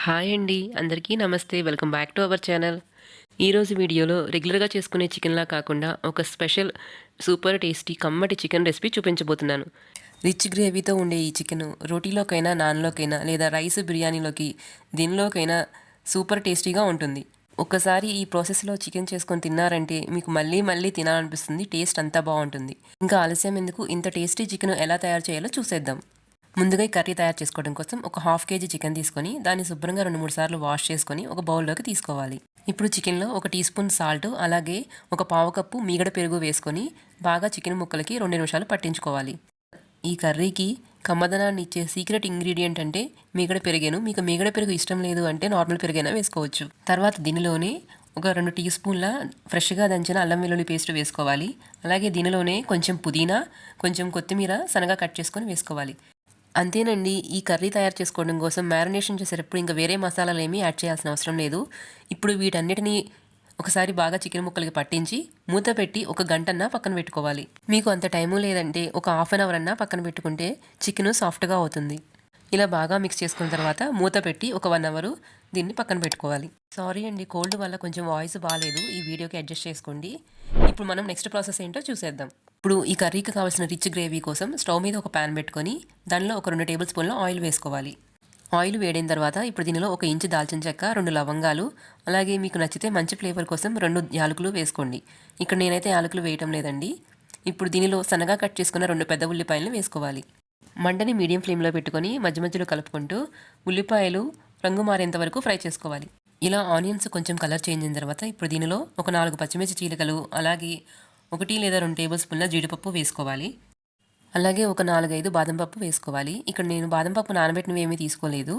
Hi అండి, అందరికీ నమస్తే. Welcome back to our channel. ఈరోజు వీడియోలో రెగ్యులర్గా చేసుకునే చికెన్లా కాకుండా ఒక స్పెషల్ సూపర్ టేస్టీ కమ్మటి చికెన్ రెసిపీ చూపించబోతున్నాను. రిచ్ గ్రేవీతో ఉండే ఈ చికెన్ రోటీలోకైనా, నాన్లోకైనా లేదా రైస్ బిర్యానీలోకి దీనిలోకైనా సూపర్ టేస్టీగా ఉంటుంది. ఒక్కసారి ఈ ప్రాసెస్లో చికెన్ చేసుకొని తిన్నారంటే మీకు మళ్ళీ మళ్ళీ తినాలనిపిస్తుంది. టేస్ట్ అంతా బాగుంటుంది. ఇంకా ఆలస్యం ఎందుకు, ఇంత టేస్టీ చికెన్ ఎలా తయారు చేయాలో చూసేద్దాం. ముందుగా ఈ కర్రీ తయారు చేసుకోవడం కోసం ఒక హాఫ్ కేజీ చికెన్ తీసుకొని దాన్ని శుభ్రంగా 2-3 సార్లు వాష్ చేసుకొని ఒక బౌల్లోకి తీసుకోవాలి. ఇప్పుడు చికెన్లో 1 టీ స్పూన్ సాల్ట్, అలాగే ఒక పావు కప్పు మీగడ పెరుగు వేసుకొని బాగా చికెన్ ముక్కలకి 2 నిమిషాలు పట్టించుకోవాలి. ఈ కర్రీకి కమ్మదనాన్ని ఇచ్చే సీక్రెట్ ఇంగ్రీడియంట్ అంటే మీగడ పెరిగేను. మీకు మీగడ పెరుగు ఇష్టం లేదు అంటే నార్మల్ పెరుగైనా వేసుకోవచ్చు. తర్వాత దీనిలోనే ఒక 2 టీ స్పూన్ల ఫ్రెష్గా దంచిన అల్లం వెల్లుల్లి పేస్ట్ వేసుకోవాలి. అలాగే దీనిలోనే కొంచెం పుదీనా, కొంచెం కొత్తిమీర సన్నగా కట్ చేసుకొని వేసుకోవాలి. అంతేనండి. ఈ కర్రీ తయారు చేసుకోవడం కోసం మ్యారినేషన్ చేసేటప్పుడు ఇంకా వేరే మసాలాలు ఏమీ యాడ్ చేయాల్సిన అవసరం లేదు. ఇప్పుడు వీటన్నిటిని ఒకసారి బాగా చికెన్ ముక్కలకి పట్టించి మూత పెట్టి 1 గంటన్నా పక్కన పెట్టుకోవాలి. మీకు అంత టైము లేదంటే ఒక హాఫ్ అన్ అవర్ అన్నా పక్కన పెట్టుకుంటే చికెన్ సాఫ్ట్గా అవుతుంది. ఇలా బాగా మిక్స్ చేసుకున్న తర్వాత మూత పెట్టి ఒక 1 అవర్ దీన్ని పక్కన పెట్టుకోవాలి. సారీ అండి, కోల్డ్ వల్ల కొంచెం వాయిస్ బాగాలేదు. ఈ వీడియోకి అడ్జస్ట్ చేసుకోండి. ఇప్పుడు మనం నెక్స్ట్ ప్రాసెస్ ఏంటో చూసేద్దాం. ఇప్పుడు ఈ కర్రీకి కావాల్సిన రిచ్ గ్రేవీ కోసం స్టవ్ మీద ఒక ప్యాన్ పెట్టుకొని దానిలో ఒక 2 టేబుల్ స్పూన్ల ఆయిల్ వేసుకోవాలి. ఆయిల్ వేడిన తర్వాత ఇప్పుడు దీనిలో 1 ఇంచు దాల్చిన చెక్క, 2 లవంగాలు, అలాగే మీకు నచ్చితే మంచి ఫ్లేవర్ కోసం 2 యాలకులు వేసుకోండి. ఇక్కడ నేనైతే యాలకులు వేయటం లేదండి. ఇప్పుడు దీనిలో సన్నగా కట్ చేసుకున్న 2 పెద్ద ఉల్లిపాయలను వేసుకోవాలి. మంటని మీడియం ఫ్లేమ్లో పెట్టుకొని మధ్య మధ్యలో కలుపుకుంటూ ఉల్లిపాయలు రంగు మారేంత వరకు ఫ్రై చేసుకోవాలి. ఇలా ఆనియన్స్ కొంచెం కలర్ చేంజ్ అయిన తర్వాత ఇప్పుడు దీనిలో ఒక 4 పచ్చిమిర్చి చీలికలు, అలాగే 1 లేదా 2 టేబుల్ స్పూన్ల జీడిపప్పు వేసుకోవాలి. అలాగే ఒక 4-5 బాదం పప్పు వేసుకోవాలి. ఇక్కడ నేను బాదం పప్పు నానబెట్టినవి ఏమీ తీసుకోలేదు.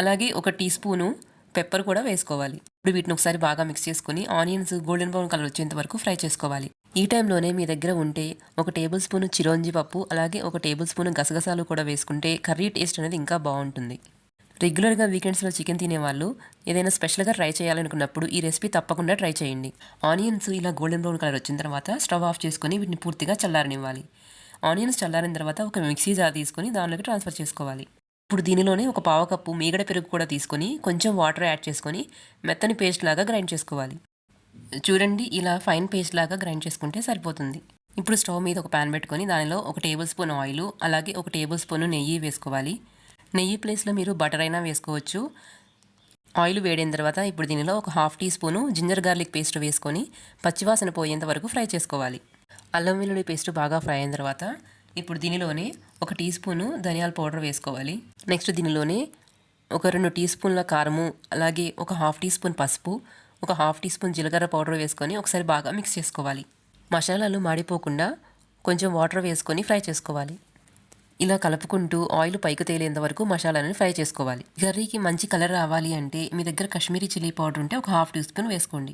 అలాగే 1 టీ స్పూను పెప్పర్ కూడా వేసుకోవాలి. ఇప్పుడు వీటిని ఒకసారి బాగా మిక్స్ చేసుకుని ఆనియన్స్ గోల్డెన్ బ్రౌన్ కలర్ వచ్చేంత వరకు ఫ్రై చేసుకోవాలి. ఈ టైంలోనే మీ దగ్గర ఉంటే 1 టేబుల్ స్పూను చిరోంజి పప్పు, అలాగే 1 టేబుల్ స్పూను గసగసాలు కూడా వేసుకుంటే కర్రీ టేస్ట్ అనేది ఇంకా బాగుంటుంది. రెగ్యులర్గా వీకెండ్స్లో చికెన్ తినేవాళ్ళు ఏదైనా స్పెషల్గా ట్రై చేయాలనుకున్నప్పుడు ఈ రెసిపీ తప్పకుండా ట్రై చేయండి. ఆనియన్స్ ఇలా గోల్డెన్ బ్రౌన్ కలర్ వచ్చిన తర్వాత స్టవ్ ఆఫ్ చేసుకొని వీటిని పూర్తిగా చల్లారనివ్వాలి. ఆనియన్స్ చల్లారిన తర్వాత ఒక మిక్సీ జార్ తీసుకొని దానిలోకి ట్రాన్స్ఫర్ చేసుకోవాలి. ఇప్పుడు దీనిలోనే ఒక పావు కప్పు మీగడ పెరుగు కూడా తీసుకొని కొంచెం వాటర్ యాడ్ చేసుకొని మెత్తని పేస్ట్ లాగా గ్రైండ్ చేసుకోవాలి. చూడండి, ఇలా ఫైన్ పేస్ట్ లాగా గ్రైండ్ చేసుకుంటే సరిపోతుంది. ఇప్పుడు స్టవ్ మీద ఒక ప్యాన్ పెట్టుకొని దానిలో 1 టేబుల్ స్పూన్ ఆయిల్, అలాగే 1 టేబుల్ స్పూన్ నెయ్యి వేసుకోవాలి. నెయ్యి ప్లేస్లో మీరు బటర్ అయినా వేసుకోవచ్చు. ఆయిల్ వేడిన తర్వాత ఇప్పుడు దీనిలో ఒక half teaspoon ginger garlic paste వేసుకొని పచ్చివాసన పోయేంత వరకు ఫ్రై చేసుకోవాలి. అల్లం వెల్లుల్లి పేస్ట్ బాగా ఫ్రై అయిన తర్వాత ఇప్పుడు దీనిలోనే 1 టీ స్పూను ధనియాల పౌడర్ వేసుకోవాలి. నెక్స్ట్ దీనిలోనే ఒక 2 టీ స్పూన్ల కారము, అలాగే ఒక హాఫ్ టీ స్పూన్ పసుపు, ఒక హాఫ్ టీ స్పూన్ జీలకర్ర పౌడర్ వేసుకొని ఒకసారి బాగా మిక్స్ చేసుకోవాలి. మసాలాలు మాడిపోకుండా కొంచెం వాటర్ వేసుకొని ఫ్రై చేసుకోవాలి. ఇలా కలుపుకుంటూ ఆయిల్ పైకి తేలేంత వరకు మసాలాలను ఫ్రై చేసుకోవాలి. కర్రీకి మంచి కలర్ రావాలి అంటే మీ దగ్గర కాశ్మీరీ చిల్లీ పౌడర్ ఉంటే ఒక హాఫ్ టీ స్పూన్ వేసుకోండి.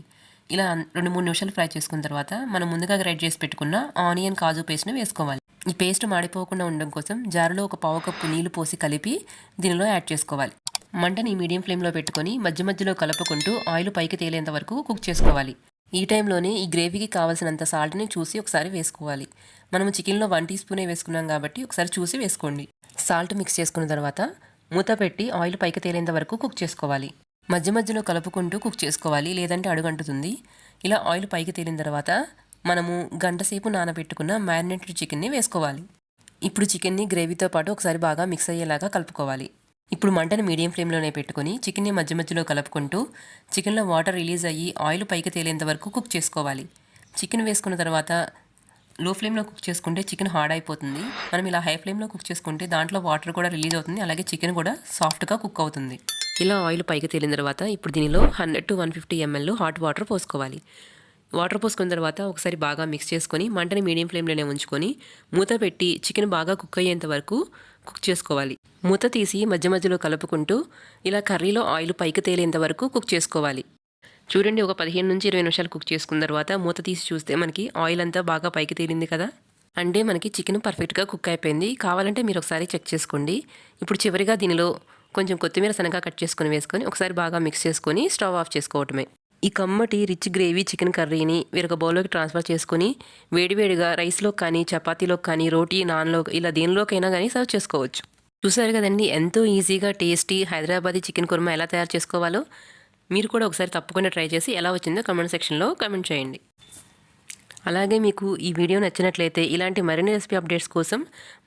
ఇలా 2-3 నిమిషాలు ఫ్రై చేసుకున్న తర్వాత మనం ముందుగా గ్రైండ్ చేసి పెట్టుకున్న ఆనియన్ కాజు పేస్ట్ని వేసుకోవాలి. ఈ పేస్ట్ మాడిపోకుండా ఉండడం కోసం జారులో ఒక పావు కప్పు నీళ్లు పోసి కలిపి దీనిలో యాడ్ చేసుకోవాలి. మంటని మీడియం ఫ్లేమ్లో పెట్టుకొని మధ్య మధ్యలో కలుపుకుంటూ ఆయిల్ పైకి తేలేంత వరకు కుక్ చేసుకోవాలి. ఈ టైంలోనే ఈ గ్రేవీకి కావాల్సినంత సాల్ట్ని చూసి ఒకసారి వేసుకోవాలి. మనము చికెన్లో 1 టీ స్పూనే వేసుకున్నాం కాబట్టి ఒకసారి చూసి వేసుకోండి. సాల్ట్ మిక్స్ చేసుకున్న తర్వాత మూత పెట్టి ఆయిల్ పైకి తేలేంత వరకు కుక్ చేసుకోవాలి. మధ్య మధ్యలో కలుపుకుంటూ కుక్ చేసుకోవాలి, లేదంటే అడుగంటుతుంది. ఇలా ఆయిల్ పైకి తేలిన తర్వాత మనము గంట సేపు నానబెట్టుకున్న మ్యారినేటెడ్ చికెన్ని వేసుకోవాలి. ఇప్పుడు చికెన్ని గ్రేవీతో పాటు ఒకసారి బాగా మిక్స్ అయ్యేలాగా కలుపుకోవాలి. ఇప్పుడు మంటను మీడియం ఫ్లేమ్లోనే పెట్టుకొని చికెన్ని మధ్య మధ్యలో కలుపుకుంటూ చికెన్లో వాటర్ రిలీజ్ అయ్యి ఆయిల్ పైకి తేలేంత వరకు కుక్ చేసుకోవాలి. చికెన్ వేసుకున్న తర్వాత లో ఫ్లేమ్లో కుక్ చేసుకుంటే చికెన్ హార్డ్ అయిపోతుంది. మనం ఇలా హై ఫ్లేమ్లో కుక్ చేసుకుంటే దాంట్లో వాటర్ కూడా రిలీజ్ అవుతుంది, అలాగే చికెన్ కూడా సాఫ్ట్గా కుక్ అవుతుంది. ఇలా ఆయిల్ పైకి తేలిన తర్వాత ఇప్పుడు దీనిలో 100-150 ml హాట్ వాటర్ పోసుకోవాలి. వాటర్ పోసుకున్న తర్వాత ఒకసారి బాగా మిక్స్ చేసుకొని మంటని మీడియం ఫ్లేమ్లోనే ఉంచుకొని మూత పెట్టి చికెన్ బాగా కుక్ అయ్యేంత వరకు కుక్ చేసుకోవాలి. మూత తీసి మధ్య మధ్యలో కలుపుకుంటూ ఇలా కర్రీలో ఆయిల్ పైకి తేలేంత వరకు కుక్ చేసుకోవాలి. చూడండి, ఒక 15-20 నిమిషాలు కుక్ చేసుకున్న తర్వాత మూత తీసి చూస్తే మనకి ఆయిల్ అంతా బాగా పైకి తేలింది కదా, అంటే మనకి చికెన్ పర్ఫెక్ట్గా కుక్ అయిపోయింది. కావాలంటే మీరు ఒకసారి చెక్ చేసుకోండి. ఇప్పుడు చివరిగా దీనిలో కొంచెం కొత్తిమీర సన్నగా కట్ చేసుకొని వేసుకొని ఒకసారి బాగా మిక్స్ చేసుకొని స్టవ్ ఆఫ్ చేసుకోవటమే. ఈ కమ్మటి రిచ్ గ్రేవీ చికెన్ కర్రీని వేరొక బౌల్లోకి ట్రాన్స్ఫర్ చేసుకొని వేడివేడిగా రైస్లో కానీ, చపాతీలో కానీ, రోటీ, నాన్లో ఇలా దేనిలోకైనా కానీ సర్వ్ చేసుకోవచ్చు. చూసారు కదండి, ఎంతో ఈజీగా టేస్టీ హైదరాబాదీ చికెన్ కుర్మా ఎలా తయారు చేసుకోవాలో. మీరు కూడా ఒకసారి తప్పకుండా ట్రై చేసి ఎలా వచ్చిందో కామెంట్ సెక్షన్లో కామెంట్ చేయండి. అలాగే మీకు ఈ వీడియో నచ్చినట్లయితే ఇలాంటి మరిన్ని రెసిపీ అప్డేట్స్ కోసం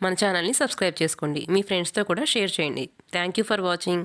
మన ఛానల్ని సబ్స్క్రైబ్ చేసుకోండి. మీ ఫ్రెండ్స్తో కూడా షేర్ చేయండి. Thank you for watching.